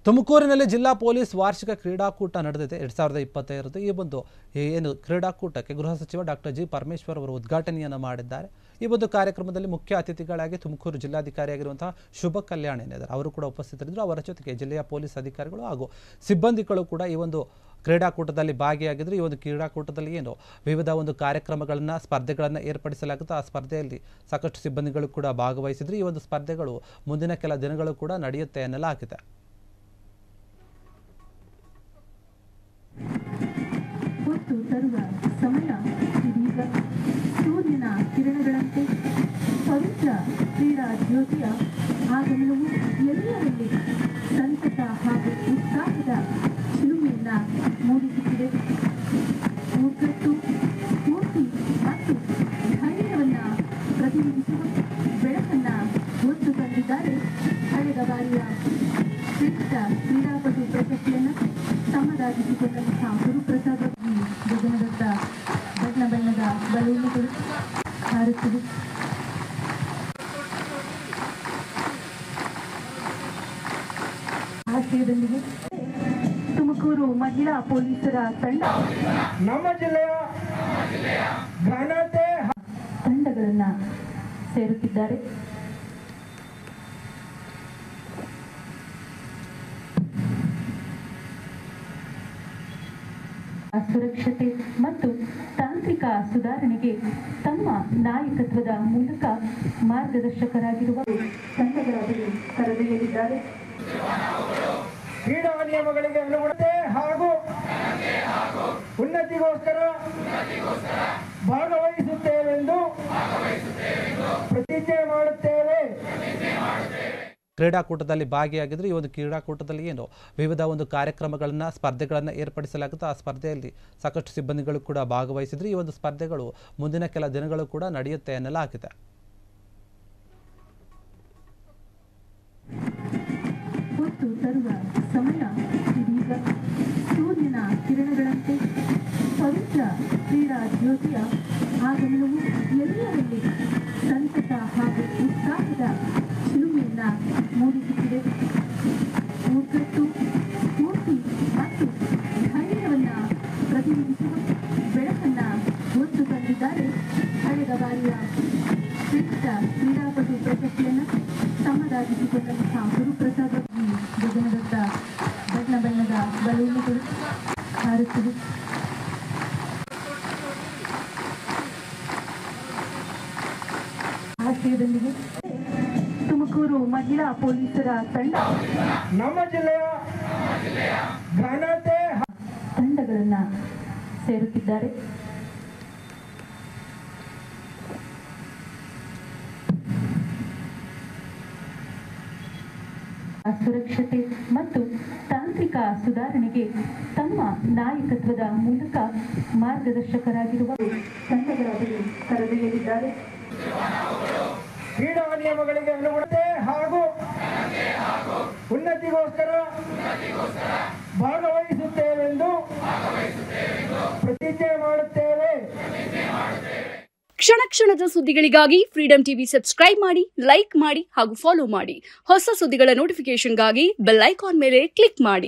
ತುಮಕೂರಿನಲ್ಲಿ ಜಿಲ್ಲಾ ಪೊಲೀಸ್ ವಾರ್ಷಿಕ ಕ್ರೀಡಾಕೂಟ ನಡೆದಿದೆ 2025 ಈ ಒಂದು ಏನು ಕ್ರೀಡಾಕೂಟಕ್ಕೆ ಗೃಹ ಸಚಿವ ಡಾಕ್ಟರ್ ಜಿ ಪರಮೇಶ್ವರ್ ಅವರು ಉದ್ಘಾಟನೆಯನ್ನು ಮಾಡಿದ್ದಾರೆ। ಈ ಒಂದು ಕಾರ್ಯಕ್ರಮದಲ್ಲಿ ಮುಖ್ಯ ಅತಿಥಿಗಳಾಗಿ ತುಮಕೂರು ಜಿಲ್ಲಾಧಿಕಾರಿಯಾಗಿರುವಂತಹ ಶುಭ ಕಲ್ಯಾಣ ಇದ್ದಾರೆ, ಅವರು ಕೂಡ ಉಪಸ್ಥಿತರಿದ್ದರು। ಅವರ ಜೊತೆಗೆ ಜಿಲ್ಲೆಯ ಪೊಲೀಸ್ ಅಧಿಕಾರಿಗಳು ಹಾಗೂ ಸಿಬ್ಬಂದಿಗಳು ಕೂಡ ಈ ಒಂದು ಕ್ರೀಡಾಕೂಟದಲ್ಲಿ ಭಾಗಿಯಾಗಿದ್ದರು। ಈ ಒಂದು ಕ್ರೀಡಾಕೂಟದಲ್ಲಿ ಏನು ವಿವಿಧ ಒಂದು ಕಾರ್ಯಕ್ರಮಗಳನ್ನು ಸ್ಪರ್ಧೆಗಳನ್ನು ಏರ್ಪಡಿಸಲಾಗುತ್ತೆ, ಆ ಸ್ಪರ್ಧೆಯಲ್ಲಿ ಸಾಕಷ್ಟು ಸಿಬ್ಬಂದಿಗಳು ಕೂಡ ಭಾಗವಹಿಸಿದ್ರು। ಈ ಒಂದು ಸ್ಪರ್ಧೆಗಳು ಮುಂದಿನ ಕೆಲ ದಿನಗಳು ಕೂಡ ನಡೆಯುತ್ತೆ ಎನ್ನಲಾಗಿದೆ। ಸಮಯ ಇದೀಗ ಸೂರ್ಯನ ಕಿರಣಗಳಂತೆ ಪವಿತ್ರ ಕ್ರೀಡಾ ಜ್ಯೋತಿಯ ಆಗಮನವು ಎಲ್ಲರಲ್ಲಿ ಸಂತಸ ಹಾಗೂ ಉತ್ಸಾಹದ ಚಿಲುಮೆಯನ್ನ ಮೂಡಿಸುತ್ತಿದೆ। ಒಗ್ಗಟ್ಟು, ಸ್ಫೂರ್ತಿ ಮತ್ತು ಧೈರ್ಯವನ್ನ ಪ್ರತಿನಿಧಿಸುವ ಬೆಳಕನ್ನ ಹೊತ್ತು ತಂದಿದ್ದಾರೆ। ಕಳೆದ ಬಾರಿಯ ಶ್ರೇಷ್ಠ ಕ್ರೀಡಾಪಟು ಪ್ರಶಸ್ತಿಯನ್ನು ತಮ್ಮದಾಗಿಸಿಕೊಂಡಂತಹ ಗುರುಪ್ರಸಾದ್ ಗಗನದತ್ತ ಬಣ್ಣ ಬಣ್ಣದ ಬಲೂನುಗಳು ಹಾರುತ್ತಿವೆ। ಆಶಯದೊಂದಿಗೆ ತುಮಕೂರು ಮಹಿಳಾ ಪೊಲೀಸರ ತಂಡ ನಮ್ಮ ಜಿಲ್ಲೆಯ ಘನತೆ ತಂಡಗಳನ್ನ ಸೇರುತ್ತಿದ್ದಾರೆ। ಸುರಕ್ಷತೆ ಮತ್ತು ತಾಂತ್ರಿಕ ಸುಧಾರಣೆಗೆ ತಮ್ಮ ನಾಯಕತ್ವದ ಮೂಲಕ ಮಾರ್ಗದರ್ಶಕರಾಗಿರುವ ತಂಡಗಳ ಬಳಿ ಕರೆದೊಯ್ಯಲಿದ್ದಾರೆ। ಕ್ರೀಡಾ ನಿಯಮಗಳಿಗೆ ಅನುಗುಣತೆ ಹಾಗೂ ಉನ್ನತಿಗೋಸ್ಕರ ಭಾಗವಹಿಸುತ್ತೇವೆಂದು ಪ್ರತಿಜ್ಞೆ ಮಾಡುತ್ತೇವೆ। ಕ್ರೀಡಾಕೂಟದಲ್ಲಿ ಭಾಗಿಯಾಗಿದ್ರು। ಈ ಒಂದು ಕ್ರೀಡಾಕೂಟದಲ್ಲಿ ಏನು ವಿವಿಧ ಒಂದು ಕಾರ್ಯಕ್ರಮಗಳನ್ನು ಸ್ಪರ್ಧೆಗಳನ್ನು ಏರ್ಪಡಿಸಲಾಗುತ್ತೆ, ಆ ಸ್ಪರ್ಧೆಯಲ್ಲಿ ಸಾಕಷ್ಟು ಸಿಬ್ಬಂದಿಗಳು ಕೂಡ ಭಾಗವಹಿಸಿದ್ರು। ಈ ಒಂದು ಸ್ಪರ್ಧೆಗಳು ಮುಂದಿನ ಕೆಲ ದಿನಗಳು ಕೂಡ ನಡೆಯುತ್ತೆ ಎನ್ನಲಾಗಿದೆ। ಹೊತ್ತು ತರುವ ಸಮಯ ಇದೀಗ ಸೂರ್ಯನ ಕಿರಣಗಳಂತೆ ಪವಿತ್ರ ಕ್ರೀಡಾ ಜ್ಯೋತಿಯ ಆಗಮನವು ಎಲ್ಲರಲ್ಲಿ ಸಂತಸ ಹಾಗೂ ಉತ್ಸಾಹದ ಚಿಲುಮೆಯನ್ನ ಮೂಡಿಸುತ್ತಿದೆ। ಒಗ್ಗಟ್ಟು, ಸ್ಫೂರ್ತಿ ಮತ್ತು ಧೈರ್ಯವನ್ನ ಪ್ರತಿನಿಧಿಸುವ ಬೆಳಕನ್ನ ಹೊತ್ತು ತಂದಿದ್ದಾರೆ। ಕಳೆದ ಬಾರಿಯ ಶ್ರೇಷ್ಠ ಕ್ರೀಡಾಪಟು ಪ್ರಶಸ್ತಿಯನ್ನು ತಮ್ಮದಾಗಿಸಿಕೊಂಡಂತಹ ಗುರುಪ್ರಸಾದ್ ಗಗನದತ್ತ ಬಣ್ಣ ಬಣ್ಣದ ಬಲೂನುಗಳು ಹಾರುತ್ತಿವೆ। ಆಶಯದೊಂದಿಗೆ ತುಮಕೂರು ಮಹಿಳಾ ಪೊಲೀಸರ ತಂಡ ನಮ್ಮ ಜಿಲ್ಲೆಯ ಘನತೆ ತಂಡಗಳನ್ನ ಸೇರುತ್ತಿದ್ದಾರೆ। ಸುರಕ್ಷತೆ ಮತ್ತು ತಾಂತ್ರಿಕ ಸುಧಾರಣೆಗೆ ತಮ್ಮ ನಾಯಕತ್ವದ ಮೂಲಕ ಮಾರ್ಗದರ್ಶಕರಾಗಿರುವ ತಂಡಗಳ ಬಳಿ ಕರೆದೊಯ್ಯಲಿದ್ದಾರೆ। ಕ್ರೀಡಾ ನಿಯಮಗಳಿಗೆ ಅನುಗುಣತೆ ಹಾಗೂ ಉನ್ನತಿಗೋಸ್ಕರ ಭಾಗವಹಿಸುತ್ತೇವೆಂದು ಪ್ರತಿಜ್ಞೆ ಮಾಡುತ್ತೇವೆ। ಕ್ಷಣ ಕ್ಷಣದ ಸುದ್ದಿಗಳಿಗಾಗಿ ಫ್ರೀಡಂ ಟಿವಿ ಸಬ್ಸ್ಕ್ರೈಬ್ ಮಾಡಿ, ಲೈಕ್ ಮಾಡಿ ಹಾಗೂ ಫಾಲೋ ಮಾಡಿ। ಹೊಸ ಸುದ್ದಿಗಳ ನೋಟಿಫಿಕೇಶನ್ಗಾಗಿ ಬೆಲ್ ಐಕಾನ್ ಮೇಲೆ ಕ್ಲಿಕ್ ಮಾಡಿ।